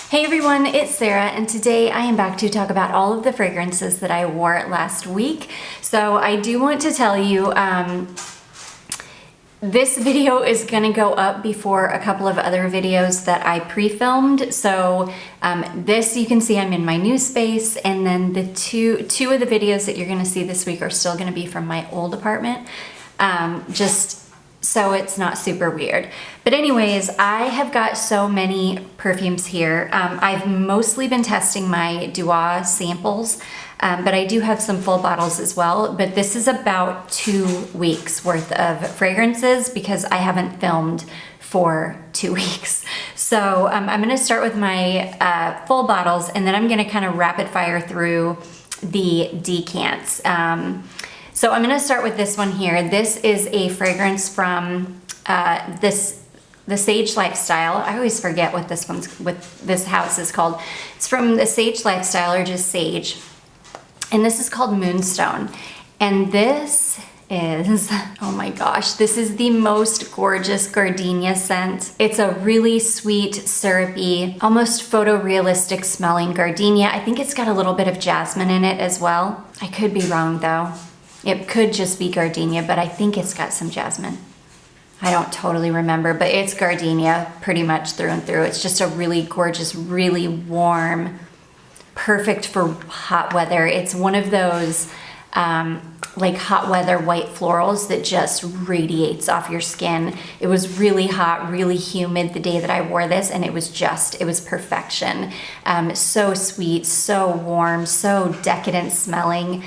Hey everyone, it's Sarah, and today I am back to talk about all of the fragrances that I wore last week. So I do want to tell you, this video is gonna go up before a couple of other videos that I pre-filmed. So this, you can see I'm in my new space, and then the two of the videos that you're gonna see this week are still gonna be from my old apartment. Just so it's not super weird. But anyways, I have got so many perfumes here. I've mostly been testing my Duo samples, but I do have some full bottles as well. But this is about 2 weeks worth of fragrances because I haven't filmed for 2 weeks. So I'm gonna start with my full bottles, and then I'm gonna kind of rapid fire through the decants. So I'm gonna start with this one here. This is a fragrance from the Sage Lifestyle. I always forget what this house is called. It's from the Sage Lifestyle, or just Sage. And this is called Moonstone. And this is, oh my gosh, this is the most gorgeous gardenia scent. It's a really sweet, syrupy, almost photorealistic smelling gardenia. I think it's got a little bit of jasmine in it as well. I could be wrong though. It could just be gardenia, but I think it's got some jasmine. I don't totally remember, but it's gardenia pretty much through and through. It's just a really gorgeous, really warm, perfect for hot weather. It's one of those like hot weather white florals that just radiates off your skin. It was really hot, really humid the day that I wore this, and it was perfection. So sweet, so warm, so decadent smelling,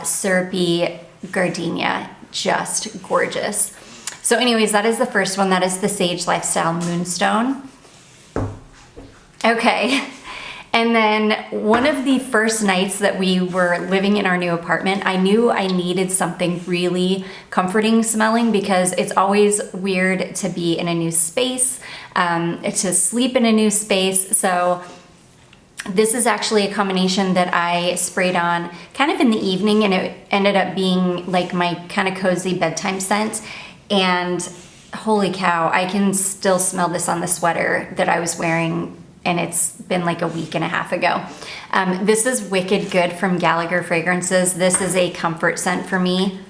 syrupy gardenia, just gorgeous. So anyways, that is the first one. That is the Sage Lifestyle Moonstone. Okay. And then one of the first nights that we were living in our new apartment, I knew I needed something really comforting smelling because it's always weird to be in a new space, to sleep in a new space. So this is actually a combination that I sprayed on kind of in the evening, and it ended up being like my kind of cozy bedtime scent. And holy cow, I can still smell this on the sweater that I was wearing, and it's been like a week and a half ago. This is Wicked Good from Gallagher Fragrances. This is a comfort scent for me.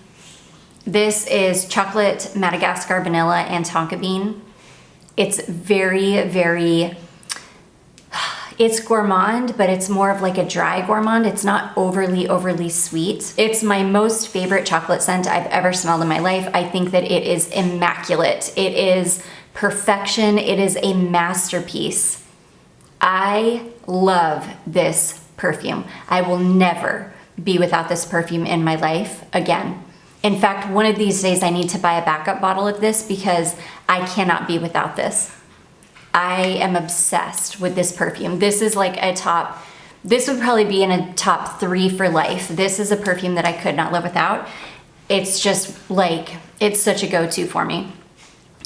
This is chocolate, Madagascar vanilla, and tonka bean. It's very, very, it's gourmand, but it's more of like a dry gourmand. It's not overly sweet. It's my most favorite chocolate scent I've ever smelled in my life. I think that it is immaculate. It is perfection. It is a masterpiece. I love this perfume. I will never be without this perfume in my life again. In fact, one of these days I need to buy a backup bottle of this because I cannot be without this. I am obsessed with this perfume. This is like this would probably be in a top 3 for life. This is a perfume that I could not live without. It's just like, it's such a go-to for me.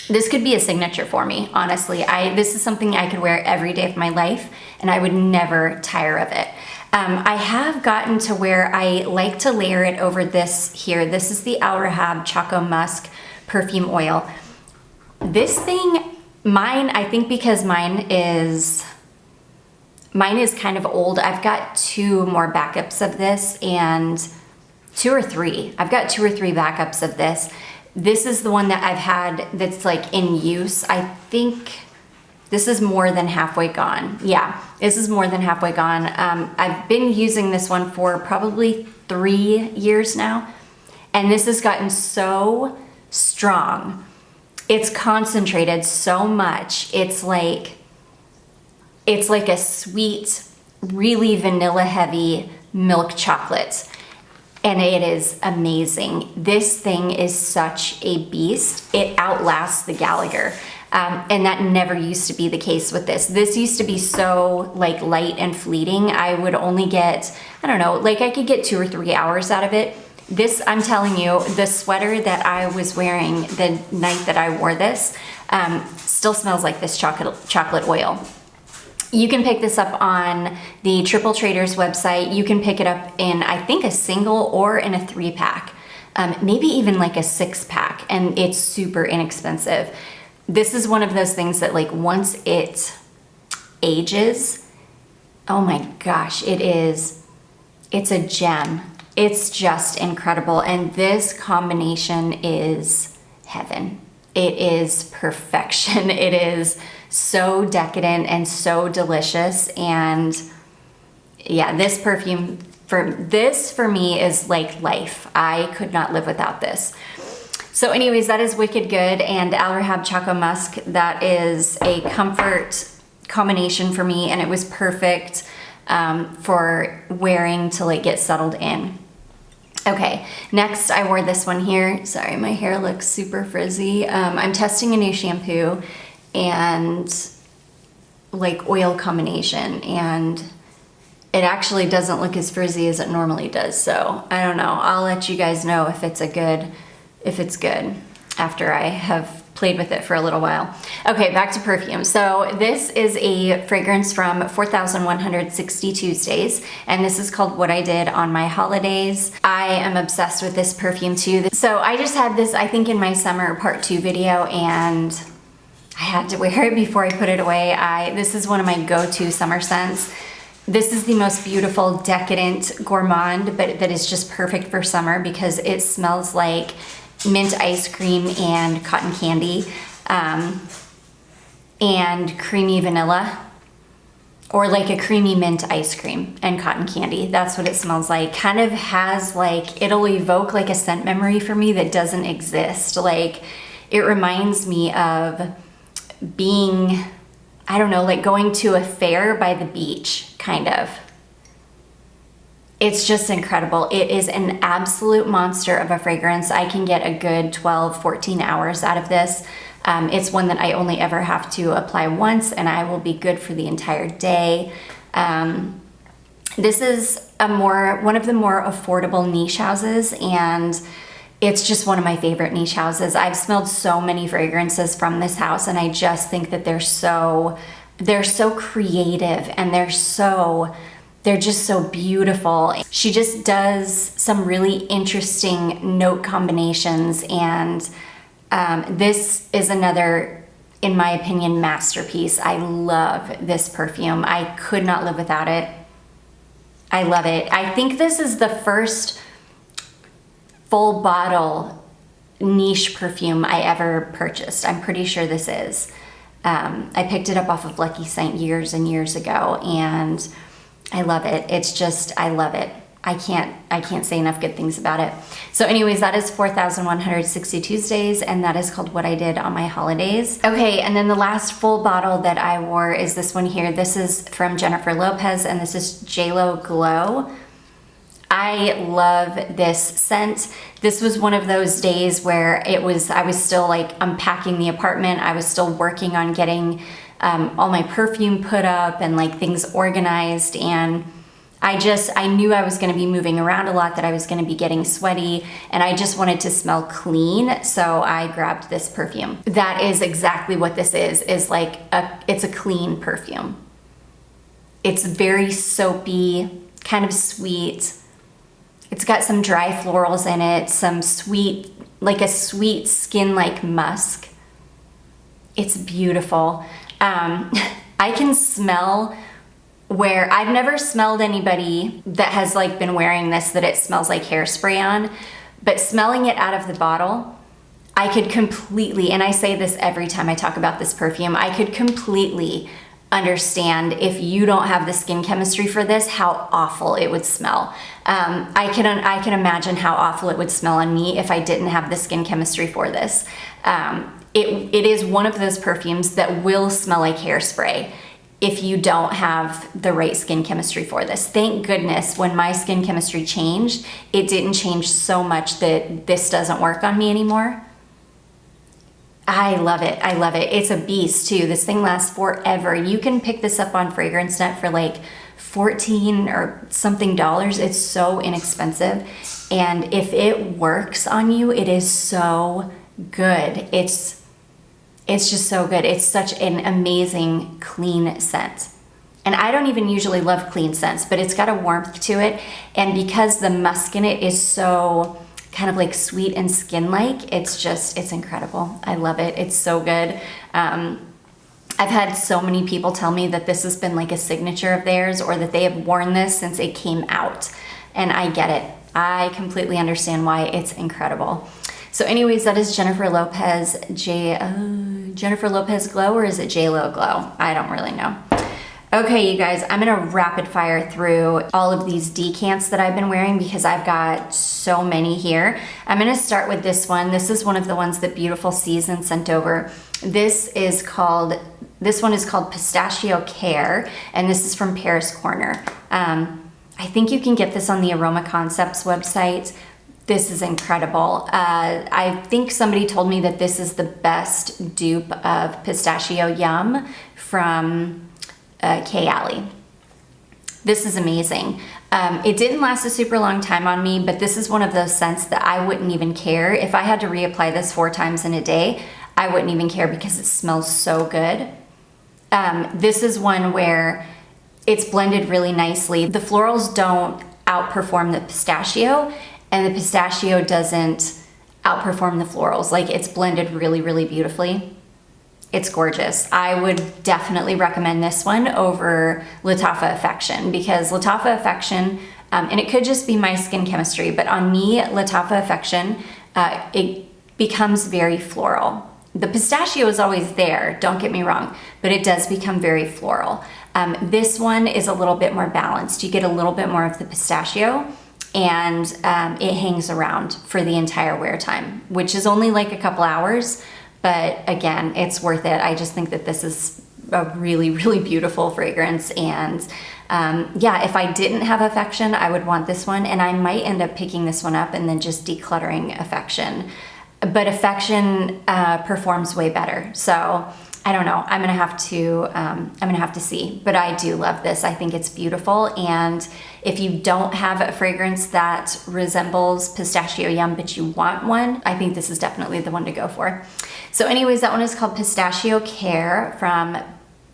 This could be a signature for me, honestly. This is something I could wear every day of my life, and I would never tire of it. I have gotten to where I like to layer it over this here. This is the Al Rahab Choco Musk Perfume Oil. This thing, mine, I think because mine is kind of old. I've got 2 more backups of this, and 2 or 3. I've got 2 or 3 backups of this. This is the one that I've had that's like in use. I think this is more than halfway gone. Yeah, this is more than halfway gone. I've been using this one for probably 3 years now, and this has gotten so strong. It's concentrated so much. It's like a sweet, really vanilla heavy milk chocolate. And it is amazing. This thing is such a beast. It outlasts the Gallagher. And that never used to be the case with this. This used to be so like light and fleeting. I would only get, I don't know, like I could get 2 or 3 hours out of it. This, I'm telling you, the sweater that I was wearing the night that I wore this still smells like this chocolate oil. You can pick this up on the Triple Traders website. You can pick it up in, I think, a single or in a 3-pack, maybe even like a 6-pack, and it's super inexpensive. This is one of those things that like once it ages. Oh my gosh, it's a gem. It's just incredible. And this combination is heaven. It is perfection. It is so decadent and so delicious. And yeah, this perfume for me is like life. I could not live without this. So anyways, that is wicked good. And Al Rahab Choco Musk, that is a comfort combination for me, and it was perfect for wearing to like get settled in. Okay, next I wore this one here. Sorry, my hair looks super frizzy. I'm testing a new shampoo and like oil combination, and it actually doesn't look as frizzy as it normally does. So I don't know, I'll let you guys know if it's good after I have played with it for a little while. Okay, back to perfume. So this is a fragrance from 4160 Tuesdays, and this is called What I Did on My Holidays. I am obsessed with this perfume too. So I just had this, I think, in my summer part 2 video, and I had to wear it before I put it away. This is one of my go-to summer scents. This is the most beautiful, decadent gourmand, but that is just perfect for summer because it smells like mint ice cream and cotton candy, and creamy vanilla, or like a creamy mint ice cream and cotton candy. That's what it smells like. Kind of has like, it'll evoke like a scent memory for me that doesn't exist. Like, it reminds me of being, I don't know, like going to a fair by the beach, kind of. It's just incredible. It is an absolute monster of a fragrance. I can get a good 12, 14 hours out of this. It's one that I only ever have to apply once, and I will be good for the entire day. This is one of the more affordable niche houses, and it's just one of my favorite niche houses. I've smelled so many fragrances from this house, and I just think that they're so creative, and they're just so beautiful. She just does some really interesting note combinations, and this is another, in my opinion, masterpiece. I love this perfume. I could not live without it. I love it. I think this is the first full bottle niche perfume I ever purchased. I'm pretty sure this is. I picked it up off of Lucky Scent years and years ago, and I love it. It's just, I love it. I can't say enough good things about it. So anyways, that is 4160 Tuesdays, and that is called What I Did on My Holidays. Okay, and then the last full bottle that I wore is this one here. This is from Jennifer Lopez, and this is JLo Glow. I love this scent. This was one of those days where I was still like unpacking the apartment. I was still working on getting all my perfume put up and like things organized, and I knew I was going to be moving around a lot, that I was going to be getting sweaty, and I just wanted to smell clean, so I grabbed this perfume. That is exactly what this is like it's a clean perfume. It's very soapy, kind of sweet. It's got some dry florals in it, some sweet, like a sweet skin-like musk. It's beautiful. I can smell where I've never smelled anybody that has like been wearing this that it smells like hairspray on, but smelling it out of the bottle, I could completely, and I say this every time I talk about this perfume, I could completely understand if you don't have the skin chemistry for this, how awful it would smell. I can imagine how awful it would smell on me if I didn't have the skin chemistry for this. It is one of those perfumes that will smell like hairspray if you don't have the right skin chemistry for this. Thank goodness when my skin chemistry changed, it didn't change so much that this doesn't work on me anymore. I love it. I love it. It's a beast too. This thing lasts forever. You can pick this up on FragranceNet for like $14 or something. It's so inexpensive. And if it works on you, it is so good. It's just so good. It's such an amazing clean scent. And I don't even usually love clean scents, but it's got a warmth to it. And because the musk in it is so kind of like sweet and skin-like, it's incredible. I love it. It's so good. I've had so many people tell me that this has been like a signature of theirs, or that they have worn this since it came out. And I get it. I completely understand why. It's incredible. So anyways, that is Jennifer Lopez Jennifer Lopez Glow, or is it J-Lo Glow? I don't really know. Okay, you guys, I'm gonna rapid fire through all of these decants that I've been wearing because I've got so many here. I'm gonna start with this one. This is one of the ones that Beautiful Season sent over. This one is called Pistachio Care, and this is from Paris Corner. I think you can get this on the Aroma Concepts website. This is incredible. I think somebody told me that this is the best dupe of Pistachio Yum from K-Alley. This is amazing. It didn't last a super long time on me, but this is one of those scents that I wouldn't even care. If I had to reapply this 4 times in a day, I wouldn't even care because it smells so good. This is one where it's blended really nicely. The florals don't outperform the pistachio, and the pistachio doesn't outperform the florals. Like, it's blended really, really beautifully. It's gorgeous. I would definitely recommend this one over Lattafa Affection, because Lattafa Affection, and it could just be my skin chemistry, but on me, Lattafa Affection, it becomes very floral. The pistachio is always there, don't get me wrong, but it does become very floral. This one is a little bit more balanced. You get a little bit more of the pistachio, and it hangs around for the entire wear time, which is only like a couple hours. But again, it's worth it. I just think that this is a really, really beautiful fragrance. And yeah, if I didn't have Affection, I would want this one. And I might end up picking this one up and then just decluttering Affection. But Affection performs way better. So I don't know. I'm gonna have to see. But I do love this. I think it's beautiful. And if you don't have a fragrance that resembles Pistachio Yum, but you want one, I think this is definitely the one to go for. So anyways, that one is called Pistachio Care from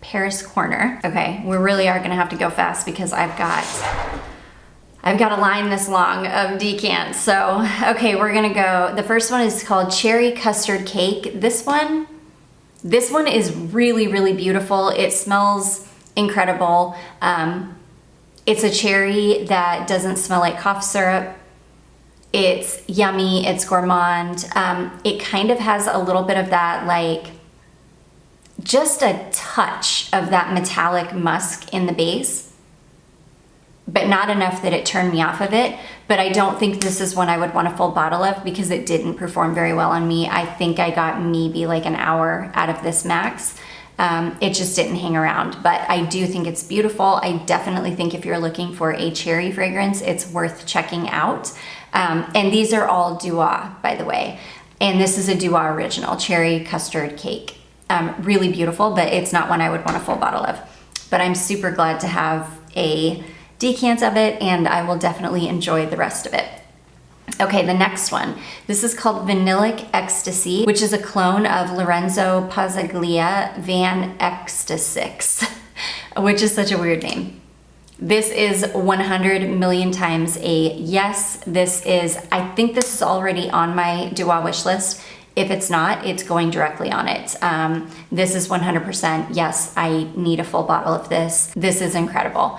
Paris Corner. Okay, we really are gonna have to go fast because I've got a line this long of decants. So, okay, we're gonna go. The first one is called Cherry Custard Cake. This one is really, really beautiful. It smells incredible. It's a cherry that doesn't smell like cough syrup. It's yummy, it's gourmand. It kind of has a little bit of that, like, just a touch of that metallic musk in the base, but not enough that it turned me off of it. But I don't think this is one I would want a full bottle of because it didn't perform very well on me. I think I got maybe like an hour out of this max. It just didn't hang around, but I do think it's beautiful. I definitely think if you're looking for a cherry fragrance, it's worth checking out. And these are all Dua, by the way. And this is a Dua original, Cherry Custard Cake. Really beautiful, but it's not one I would want a full bottle of. But I'm super glad to have a decant of it, and I will definitely enjoy the rest of it. Okay, the next one. This is called Vanille Ecstasy, which is a clone of Lorenzo Pazzaglia Van Ecstasy, which is such a weird name. This is 100 million times a yes. I think this is already on my Dua wish list. If it's not, it's going directly on it. This is 100% yes, I need a full bottle of this. This is incredible.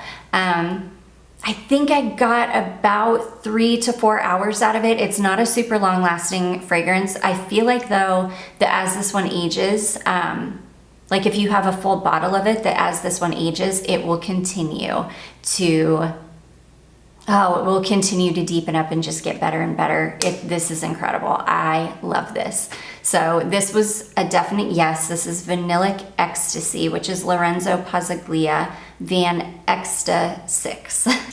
I think I got about 3 to 4 hours out of it. It's not a super long lasting fragrance. I feel like though that as this one ages, like if you have a full bottle of it, that as this one ages, it will continue to deepen up and just get better and better. This is incredible. I love this. So this was a definite yes. This is Vanille Ecstasy, which is Lorenzo Pazzaglia Van Ecstasy.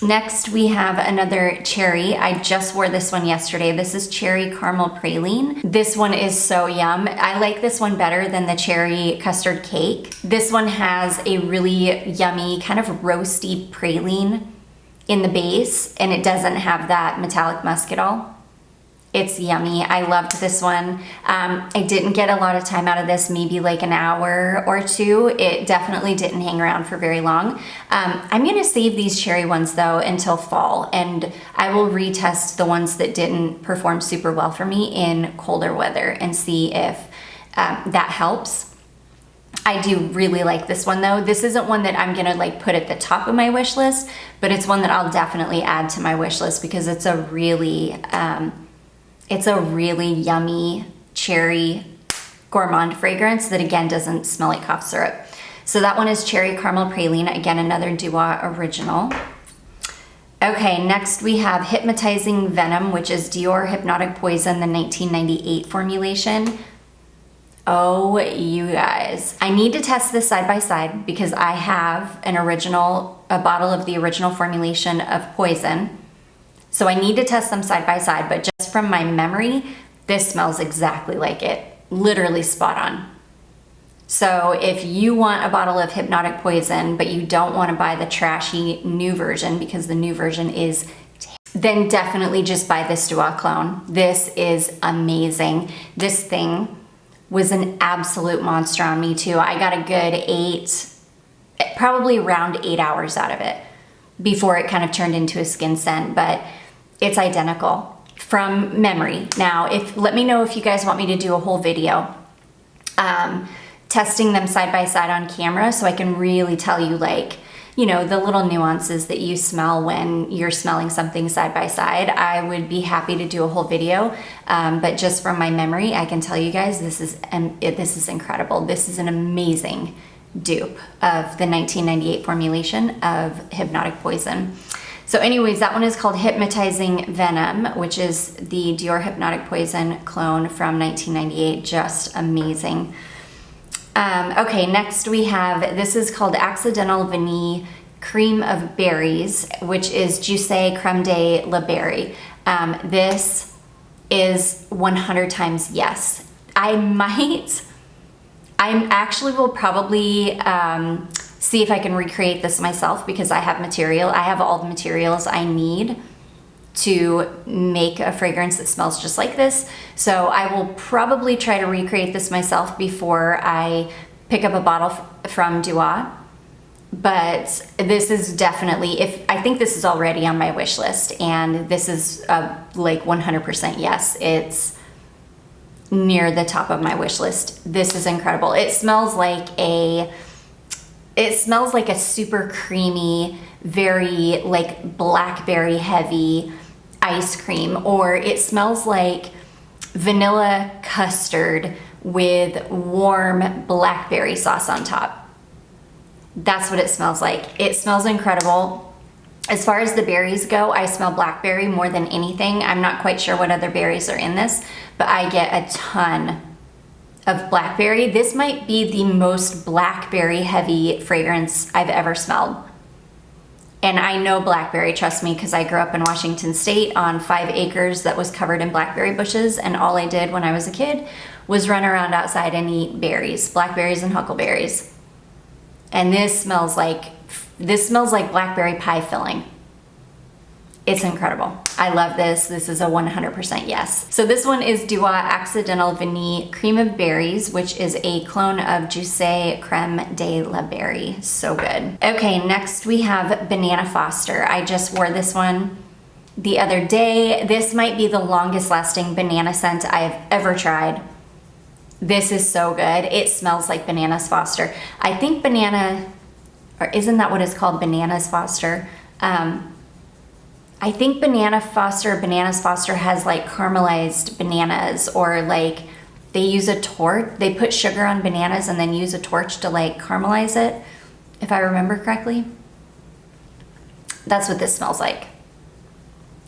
Next, we have another cherry. I just wore this one yesterday. This is Cherry Caramel Praline. This one is so yum. I like this one better than the Cherry Custard Cake. This one has a really yummy kind of roasty praline in the base, and it doesn't have that metallic musk at all. It's yummy. I loved this one. I didn't get a lot of time out of this, maybe like an hour or two. It definitely didn't hang around for very long. I'm gonna save these cherry ones though until fall, and I will retest the ones that didn't perform super well for me in colder weather and see if that helps. I do really like this one though. This isn't one that I'm gonna like put at the top of my wish list, but it's one that I'll definitely add to my wish list because it's a really yummy cherry gourmand fragrance that again doesn't smell like cough syrup. So that one is Cherry Caramel Praline, again another Dior original. Okay, next we have Hypnotizing Venom, which is Dior Hypnotic Poison, the 1998 formulation. Oh, you guys. I need to test this side by side because I have a bottle of the original formulation of Poison. So I need to test them side by side, but just from my memory, this smells exactly like it. Literally spot on. So if you want a bottle of Hypnotic Poison, but you don't want to buy the trashy new version because the new version is, then definitely just buy this Dior clone. This is amazing. This thing was an absolute monster on me too. I got a good probably around 8 hours out of it before it kind of turned into a skin scent, but it's identical from memory. Now, let me know if you guys want me to do a whole video testing them side by side on camera so I can really tell you like, you know, the little nuances that you smell when you're smelling something side by side. I would be happy to do a whole video, but just from my memory, I can tell you guys this is incredible. This is an amazing dupe of the 1998 formulation of Hypnotic Poison. So anyways, that one is called Hypnotizing Venom, which is the Dior Hypnotic Poison clone from 1998. Just amazing. Okay, next we have, this is called Accidental Vanille Cream of Berries, which is Juicy Creme de la Berry. This is 100 times yes. I actually will probably see if I can recreate this myself because I have material. I have all the materials I need to make a fragrance that smells just like this. So I will probably try to recreate this myself before I pick up a bottle from Dior. But this is definitely, I think this is already on my wish list, and this is like 100% yes. It's near the top of my wish list. This is incredible. It smells like a super creamy, very like blackberry heavy ice cream, or it smells like vanilla custard with warm blackberry sauce on top. That's what it smells like. It smells incredible. As far as the berries go, I smell blackberry more than anything. I'm not quite sure what other berries are in this, but I get a ton of blackberry. This might be the most blackberry heavy fragrance I've ever smelled. And I know blackberry, trust me, because I grew up in Washington State on 5 acres that was covered in blackberry bushes, and all I did when I was a kid was run around outside and eat berries, blackberries and huckleberries. And this smells like blackberry pie filling. It's incredible. I love this. This is a 100% yes. So this one is Dior Accidental Vanille Cream of Berries, which is a clone of Juicy Creme de la Berry. So good. Okay, next we have Banana Foster. I just wore this one the other day. This might be the longest lasting banana scent I have ever tried. This is so good. It smells like Bananas Foster. I think or isn't that what it's called? Bananas Foster. I think Bananas Foster has like caramelized bananas, or like they use a torch. They put sugar on bananas and then use a torch to like caramelize it, if I remember correctly. That's what this smells like.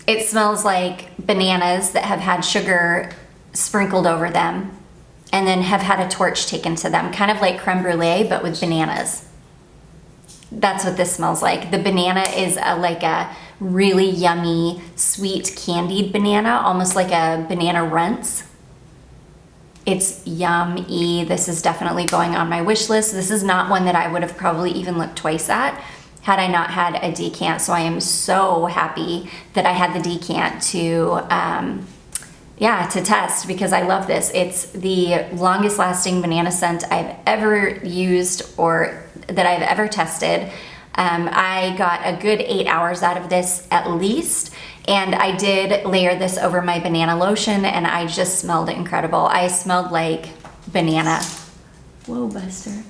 It smells like bananas that have had sugar sprinkled over them and then have had a torch taken to them, kind of like creme brulee, but with bananas. That's what this smells like. The banana is like a really yummy, sweet, candied banana, almost like a banana runts. It's yummy. This is definitely going on my wish list. This is not one that I would have probably even looked twice at had I not had a decant. So I am so happy that I had the decant to test, because I love this. It's the longest lasting banana scent I've ever used or that I've ever tested. I got a good 8 hours out of this at least, and I did layer this over my banana lotion, and I just smelled incredible. I smelled like banana. Whoa, Buster.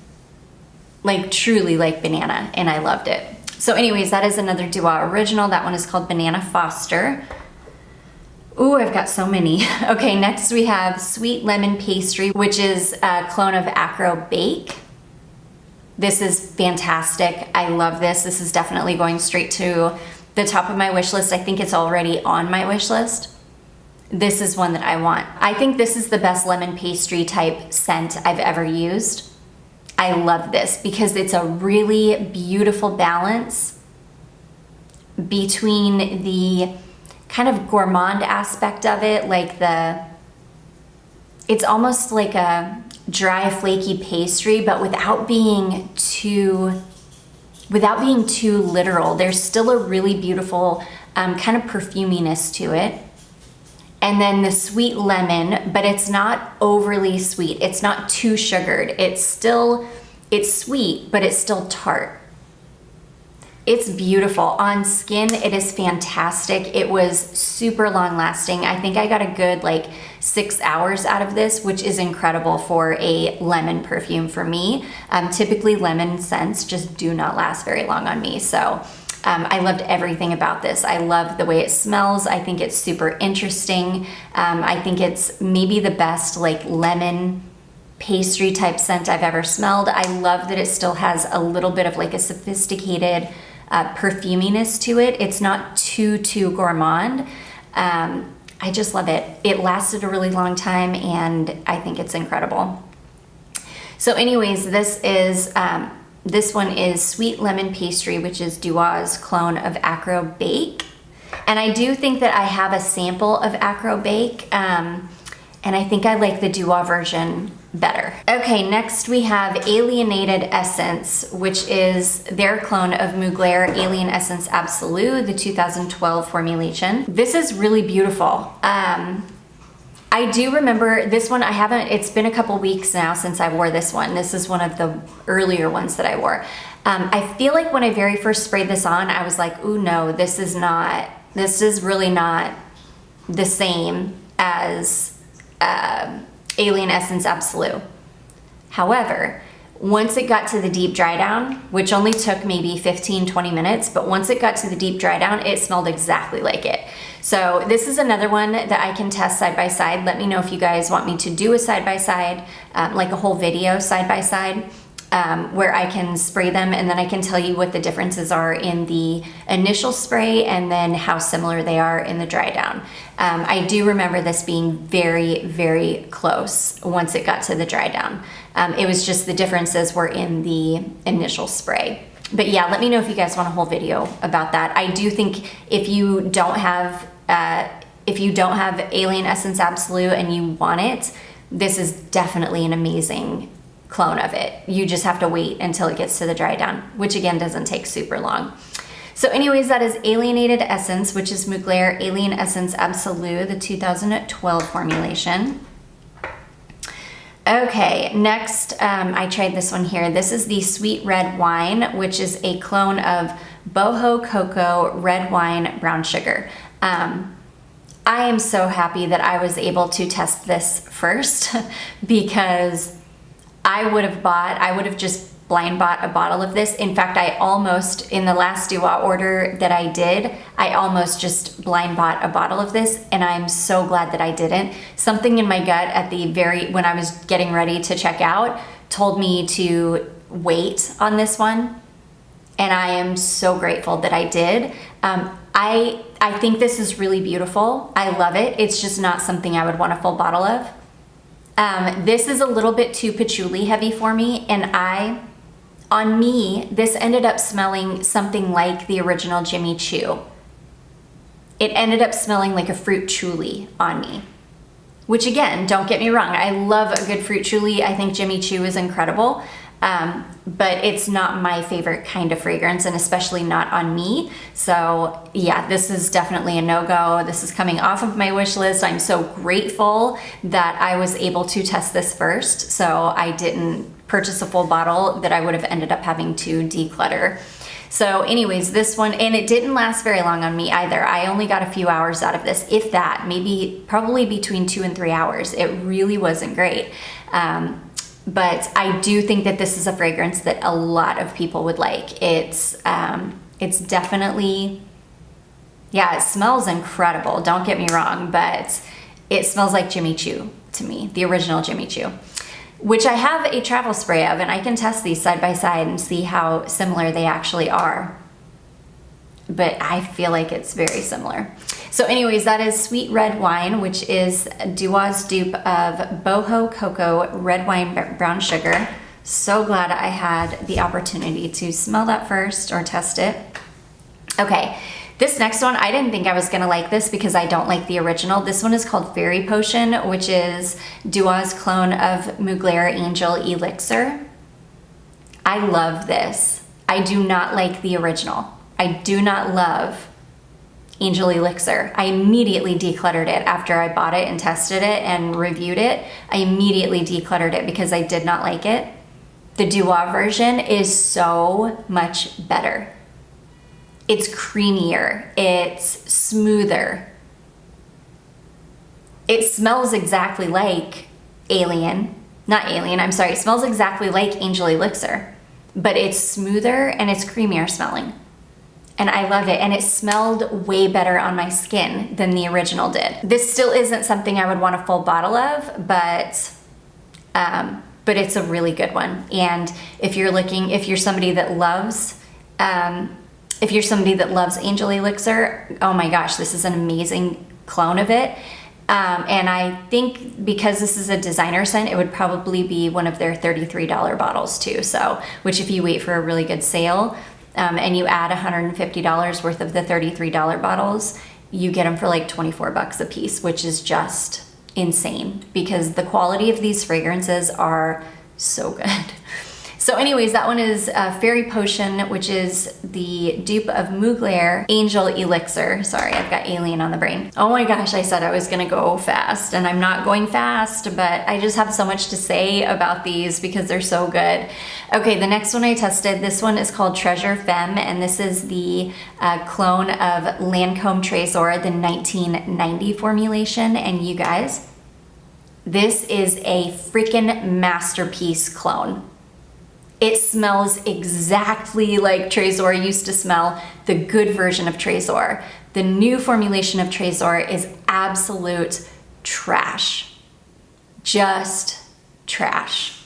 like truly like banana, and I loved it. So anyways, that is another Dua original. That one is called Banana Foster. Ooh, I've got so many. Okay, next we have Sweet Lemon Pastry, which is a clone of Acro Bake. This is fantastic. I love this. This is definitely going straight to the top of my wish list. I think it's already on my wish list. This is one that I want. I think this is the best lemon pastry type scent I've ever used. I love this because it's a really beautiful balance between the kind of gourmand aspect of it, like it's almost like a dry, flaky pastry, but without being too literal. There's still a really beautiful kind of perfuminess to it. And then the sweet lemon, but it's not overly sweet. It's not too sugared. It's sweet, but it's still tart. It's beautiful. On skin, it is fantastic. It was super long lasting. I think I got a good like 6 hours out of this, which is incredible for a lemon perfume for me. Typically lemon scents just do not last very long on me. So I loved everything about this. I love the way it smells. I think it's super interesting. I think it's maybe the best like lemon pastry type scent I've ever smelled. I love that it still has a little bit of like a sophisticated perfuminess to it. It's not too gourmand. I just love it. It lasted a really long time and I think it's incredible. So anyways, this one is Sweet Lemon Pastry, which is Dua's clone of Acro Bake. And I do think that I have a sample of Acro Bake, and I think I like the Dua version better. Okay, next we have Alienated Essence, which is their clone of Mugler Alien Essence Absolute, the 2012 formulation. This is really beautiful. I do remember this one. It's been a couple weeks now since I wore this one. This is one of the earlier ones that I wore. I feel like when I very first sprayed this on, I was like, ooh, no, this is really not the same as Alien Essence Absolute. However, once it got to the deep dry down, which only took maybe 15-20 minutes, but once it got to the deep dry down, it smelled exactly like it. So this is another one that I can test side by side. Let me know if you guys want me to do a side by side, like a whole video side by side, where I can spray them and then I can tell you what the differences are in the initial spray and then how similar they are in the dry down. I do remember this being very, very close once it got to the dry down. It was just the differences were in the initial spray. But yeah, let me know if you guys want a whole video about that. I do think if you don't have Alien Essence Absolute and you want it, this is definitely an amazing clone of it. You just have to wait until it gets to the dry down, which again doesn't take super long. So anyways, that is Alienated Essence, which is Mugler Alien Essence Absolute, the 2012 formulation. Okay, next I tried this one here. This is the Sweet Red Wine, which is a clone of Boho Cocoa Red Wine Brown Sugar. I am so happy that I was able to test this first because I would have just blind bought a bottle of this. In fact, in the last Dua order that I did, I almost just blind bought a bottle of this, and I'm so glad that I didn't. Something in my gut when I was getting ready to check out told me to wait on this one, and I am so grateful that I did. I think this is really beautiful. I love it. It's just not something I would want a full bottle of. This is a little bit too patchouli heavy for me, and on me, this ended up smelling something like the original Jimmy Choo. It ended up smelling like a fruit chouli on me, which again, don't get me wrong, I love a good fruit chouli. I think Jimmy Choo is incredible, but it's not my favorite kind of fragrance, and especially not on me. So yeah, this is definitely a no-go. This is coming off of my wish list. I'm so grateful that I was able to test this first, so I didn't purchase a full bottle that I would have ended up having to declutter. So anyways, this one, and it didn't last very long on me either. I only got a few hours out of this, if that, probably between 2 and 3 hours. It really wasn't great. But I do think that this is a fragrance that a lot of people would like. It's definitely, yeah, it smells incredible. Don't get me wrong, but it smells like Jimmy Choo to me, the original Jimmy Choo, which I have a travel spray of, and I can test these side by side and see how similar they actually are. But I feel like it's very similar. So anyways, that is Sweet Red Wine, which is Dua's dupe of Boho Cocoa Red Wine Brown Sugar. So glad I had the opportunity to smell that first or test it. Okay, this next one, I didn't think I was gonna like this because I don't like the original. This one is called Fairy Potion, which is Dua's clone of Mugler Angel Elixir. I love this. I do not like the original. I do not love Angel Elixir. I immediately decluttered it after I bought it and tested it and reviewed it. I immediately decluttered it because I did not like it. The Dua version is so much better. It's creamier, it's smoother. It smells exactly like it smells exactly like Angel Elixir, but it's smoother and it's creamier smelling. And I love it, and it smelled way better on my skin than the original did. This still isn't something I would want a full bottle of, but it's a really good one. And if you're somebody that loves Angel Elixir, oh my gosh, this is an amazing clone of it. And I think because this is a designer scent, it would probably be one of their $33 bottles too. So, which if you wait for a really good sale, and you add $150 worth of the $33 bottles, you get them for like 24 bucks a piece, which is just insane because the quality of these fragrances are so good. So anyways, that one is Fairy Potion, which is the dupe of Mugler Angel Elixir. Sorry, I've got alien on the brain. Oh my gosh, I said I was gonna go fast, and I'm not going fast, but I just have so much to say about these because they're so good. Okay, the next one I tested, this one is called Treasure Femme, and this is the clone of Lancome Trésor, the 1990 formulation, and you guys, this is a freaking masterpiece clone. It smells exactly like Trésor used to smell, the good version of Trésor. The new formulation of Trésor is absolute trash. Just trash.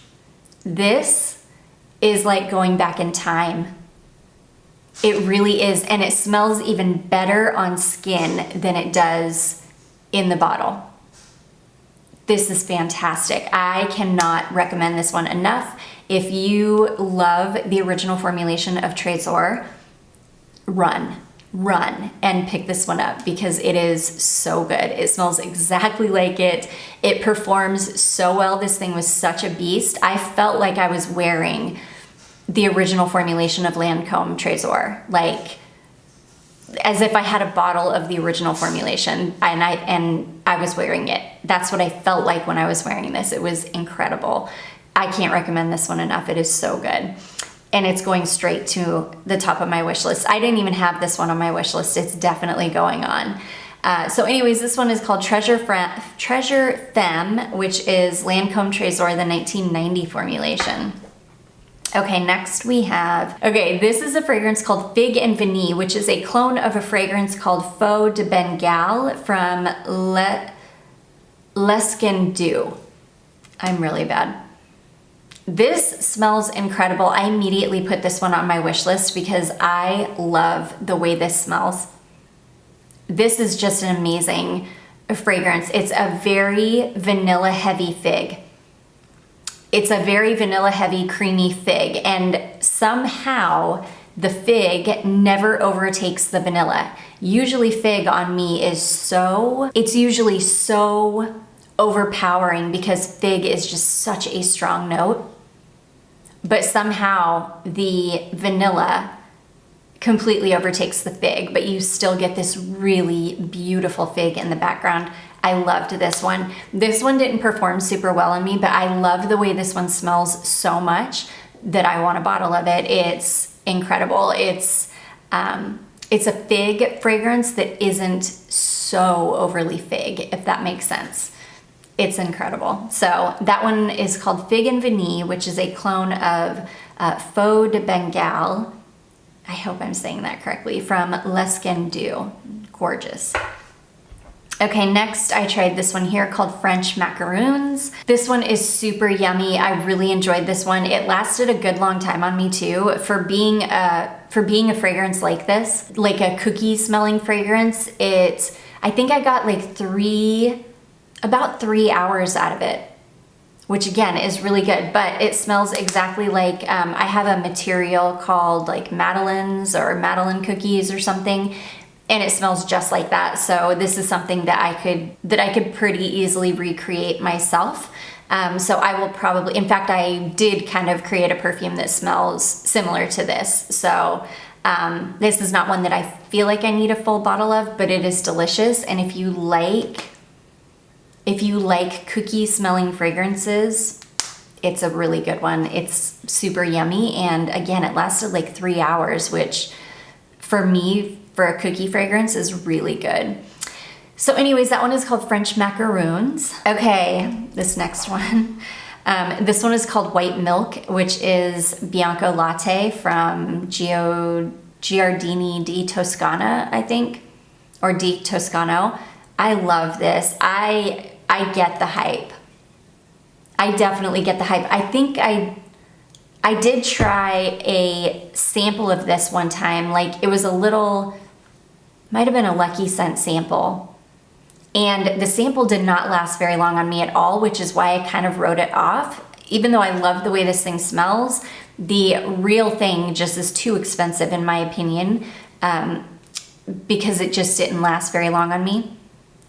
This is like going back in time. It really is, and it smells even better on skin than it does in the bottle. This is fantastic. I cannot recommend this one enough. If you love the original formulation of Trésor, run and pick this one up because it is so good. It smells exactly like it. It performs so well. This thing was such a beast. I felt like I was wearing the original formulation of Lancome Trésor, like as if I had a bottle of the original formulation and I was wearing it. That's what I felt like when I was wearing this. It was incredible. I can't recommend this one enough. It is so good. And it's going straight to the top of my wish list. I didn't even have this one on my wish list. It's definitely going on. So anyways, this one is called Treasure Femme, which is Lancome Trésor, the 1990 formulation. Okay, next we have, this is a fragrance called Fig and Vanille, which is a clone of a fragrance called Faux de Bengal from Leskin Dew. I'm really bad. This smells incredible. I immediately put this one on my wish list because I love the way this smells. This is just an amazing fragrance. It's a very vanilla heavy fig. It's a very vanilla heavy creamy fig, and somehow the fig never overtakes the vanilla. Usually fig on me is it's usually so overpowering because fig is just such a strong note. But somehow the vanilla completely overtakes the fig, but you still get this really beautiful fig in the background. I loved this one. This one didn't perform super well on me, but I love the way this one smells so much that I want a bottle of it. It's incredible. It's a fig fragrance that isn't so overly fig, if that makes sense. It's incredible. So that one is called Fig and Vanille, which is a clone of Faux de Bengal. I hope I'm saying that correctly, from Lescan Du. Gorgeous. Okay, next I tried this one here called French Macaroons. This one is super yummy. I really enjoyed this one. It lasted a good long time on me too. For being a fragrance like this, like a cookie smelling fragrance, I think I got like about 3 hours out of it, which again is really good, but it smells exactly like, I have a material called like Madeleines or Madeleine cookies or something, and it smells just like that. So this is something that I could pretty easily recreate myself. So I will probably, in fact, I did kind of create a perfume that smells similar to this. So this is not one that I feel like I need a full bottle of, but it is delicious. And if you like cookie smelling fragrances, it's a really good one. It's super yummy. And again, it lasted like 3 hours, which for me, for a cookie fragrance, is really good. So anyways, that one is called French Macaroons. Okay, this next one. This one is called White Milk, which is Bianco Latte from Giardini di Toscana, I think, or di Toscano. I love this. I get the hype. I definitely get the hype. I think I did try a sample of this one time. Like it was might have been a Lucky Scent sample. And the sample did not last very long on me at all, which is why I kind of wrote it off. Even though I love the way this thing smells, the real thing just is too expensive in my opinion, because it just didn't last very long on me.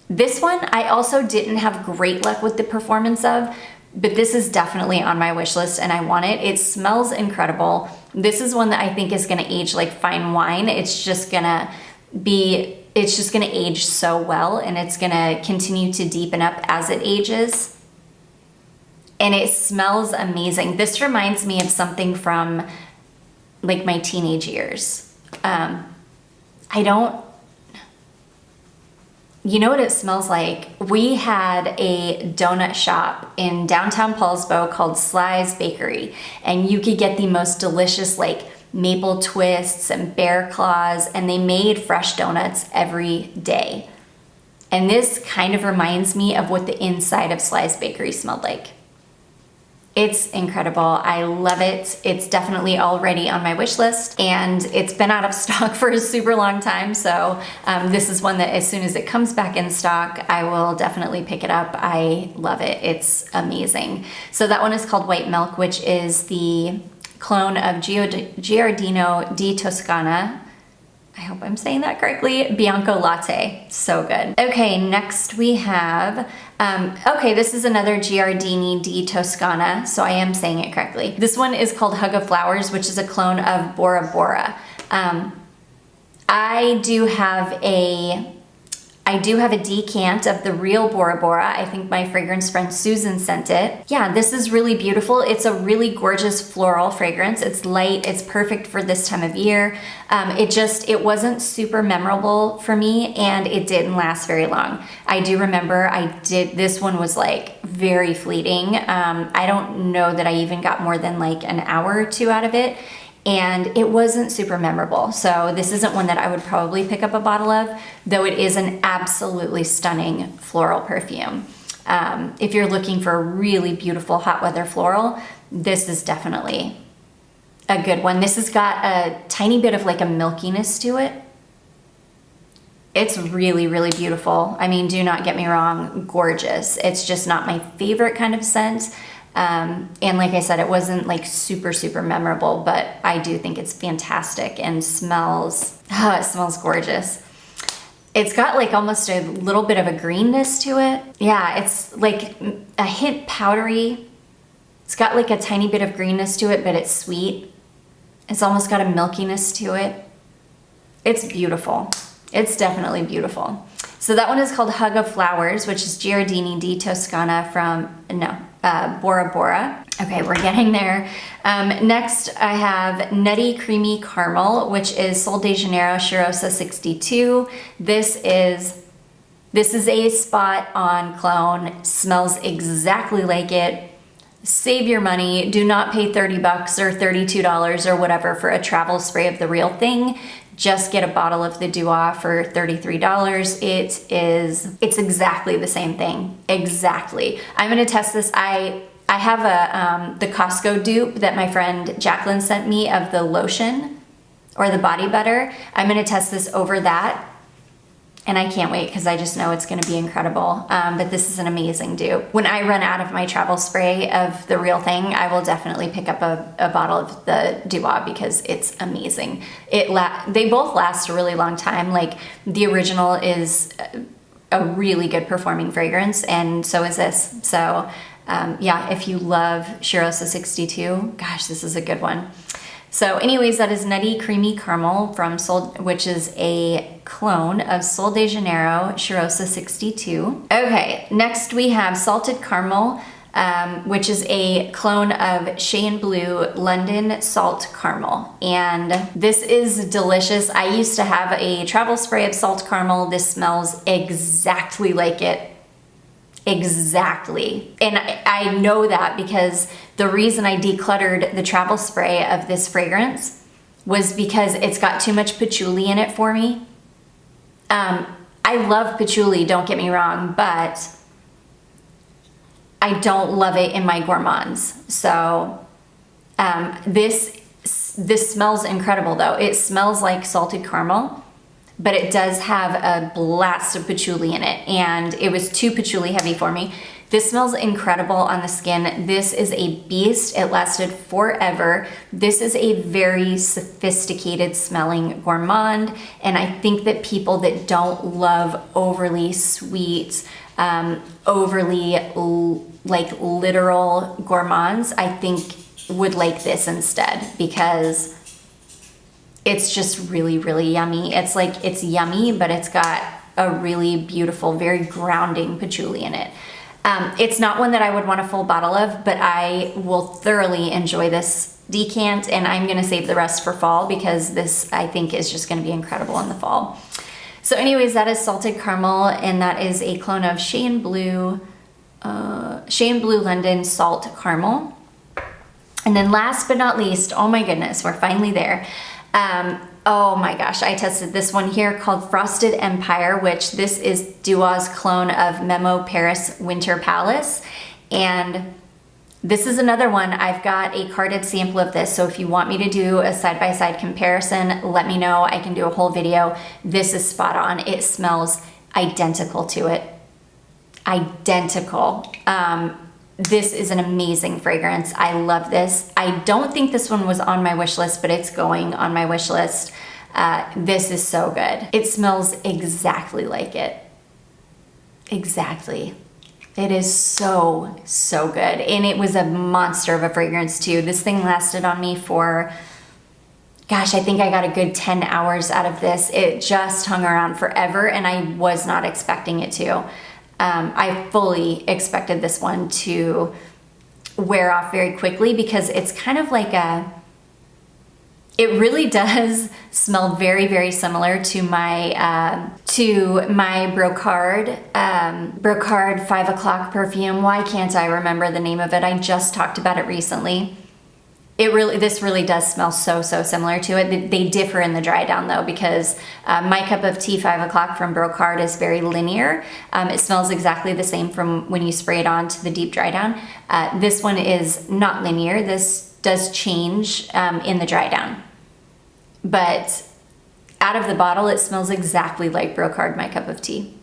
This one, I also didn't have great luck with the performance of, but this is definitely on my wish list and I want it. It smells incredible. This is one that I think is gonna age like fine wine. It's just gonna age so well, and it's gonna continue to deepen up as it ages. And it smells amazing. This reminds me of something from like my teenage years. You know what it smells like? We had a donut shop in downtown Paulsbo called Sly's Bakery, and you could get the most delicious like maple twists and bear claws, and they made fresh donuts every day. And this kind of reminds me of what the inside of Sly's Bakery smelled like. It's incredible. I love it. It's definitely already on my wish list, and it's been out of stock for a super long time. So this is one that as soon as it comes back in stock, I will definitely pick it up. I love it. It's amazing. So that one is called White Milk, which is the clone of Giardino di Toscana. I hope I'm saying that correctly. Bianco Latte. So good. Okay, next we have, okay, this is another Giardini di Toscana, so I am saying it correctly. This one is called Hug of Flowers, which is a clone of Bora Bora. I do have a decant of the real Bora Bora. I think my fragrance friend Susan sent it. Yeah, this is really beautiful. It's a really gorgeous floral fragrance. It's light, it's perfect for this time of year. It wasn't super memorable for me, and it didn't last very long. I do remember this one was like very fleeting. I don't know that I even got more than like an hour or two out of it. And it wasn't super memorable. So this isn't one that I would probably pick up a bottle of, though it is an absolutely stunning floral perfume. If you're looking for a really beautiful hot weather floral, this is definitely a good one. This has got a tiny bit of like a milkiness to it. It's really, really beautiful. I mean, do not get me wrong, gorgeous. It's just not my favorite kind of scent. And like I said, it wasn't like super, super memorable, but I do think it's fantastic and it smells gorgeous. It's got like almost a little bit of a greenness to it. Yeah, it's like a hint powdery. It's got like a tiny bit of greenness to it, but it's sweet. It's almost got a milkiness to it. It's beautiful. It's definitely beautiful. So that one is called Hug of Flowers, which is Giardini di Toscana from, Bora Bora. Okay, we're getting there. Next, I have Nutty Creamy Caramel, which is Sol de Janeiro Cheirosa 62. This This is a spot on clone, smells exactly like it. Save your money. Do not pay 30 bucks or $32 or whatever for a travel spray of the real thing. Just get a bottle of the Duo for $33. It's exactly the same thing. Exactly. I'm gonna test this. I have the Costco dupe that my friend Jacqueline sent me of the lotion or the body butter. I'm gonna test this over that. And I can't wait because I just know it's going to be incredible. But this is an amazing dupe. When I run out of my travel spray of the real thing, I will definitely pick up a bottle of the Duo because it's amazing. They both last a really long time. Like the original is a really good performing fragrance, and so is this. So yeah, if you love Cheirosa 62, gosh, this is a good one. So anyways, that is Nutty Creamy Caramel from which is a clone of Sol de Janeiro Cheirosa 62. Okay, next we have Salted Caramel, which is a clone of Shea & Blue London Salt Caramel. And this is delicious. I used to have a travel spray of salt caramel. This smells exactly like it. Exactly. And I know that because the reason I decluttered the travel spray of this fragrance was because it's got too much patchouli in it for me. I love patchouli, don't get me wrong, but I don't love it in my gourmands. So this smells incredible though. It smells like salted caramel, but it does have a blast of patchouli in it, and it was too patchouli heavy for me. This smells incredible on the skin. This is a beast. It lasted forever. This is a very sophisticated smelling gourmand, and I think that people that don't love overly sweet, overly like literal gourmands, I think would like this instead because it's just really, really yummy. It's yummy, but it's got a really beautiful, very grounding patchouli in it. It's not one that I would want a full bottle of, but I will thoroughly enjoy this decant, and I'm gonna save the rest for fall because this, I think, is just gonna be incredible in the fall. So anyways, that is Salted Caramel, and that is a clone of Shea & Blue London Salt Caramel. And then last but not least, oh my goodness, we're finally there. Oh my gosh, I tested this one here called Frosted Empire, which this is Duo's clone of Memo Paris Winter Palace. And this is another one. I've got a carded sample of this, so if you want me to do a side-by-side comparison, let me know. I can do a whole video. This is spot on. It smells identical to it. Identical. This is an amazing fragrance. I love this. I don't think this one was on my wish list, but it's going on my wish list. This is so good. It smells exactly like it. Exactly. It is so, so good. And it was a monster of a fragrance too. This thing lasted on me for, gosh, I think I got a good 10 hours out of this. It just hung around forever, and I was not expecting it to. I fully expected this one to wear off very quickly because it's kind of like it really does smell very, very similar to my Brocard 5 o'clock perfume. Why can't I remember the name of it? I just talked about it recently. This really does smell so, so similar to it. They differ in the dry down though, because my cup of tea 5 o'clock from Brocard is very linear. It smells exactly the same from when you spray it on to the deep dry down. This one is not linear. This does change in the dry down. But out of the bottle, it smells exactly like Brocard, my cup of tea.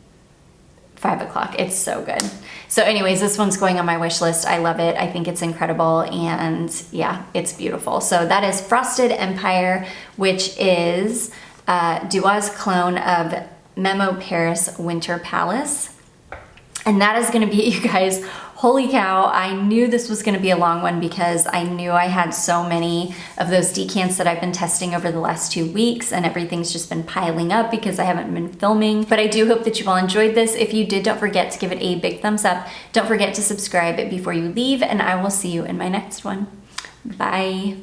5 o'clock. It's so good. So anyways, this one's going on my wish list. I love it. I think it's incredible, and yeah, it's beautiful. So that is Frosted Empire, which is Duo's clone of Memo Paris Winter Palace. And that is going to be it, you guys. Holy cow, I knew this was going to be a long one because I knew I had so many of those decants that I've been testing over the last 2 weeks, and everything's just been piling up because I haven't been filming. But I do hope that you all enjoyed this. If you did, don't forget to give it a big thumbs up. Don't forget to subscribe before you leave, and I will see you in my next one. Bye.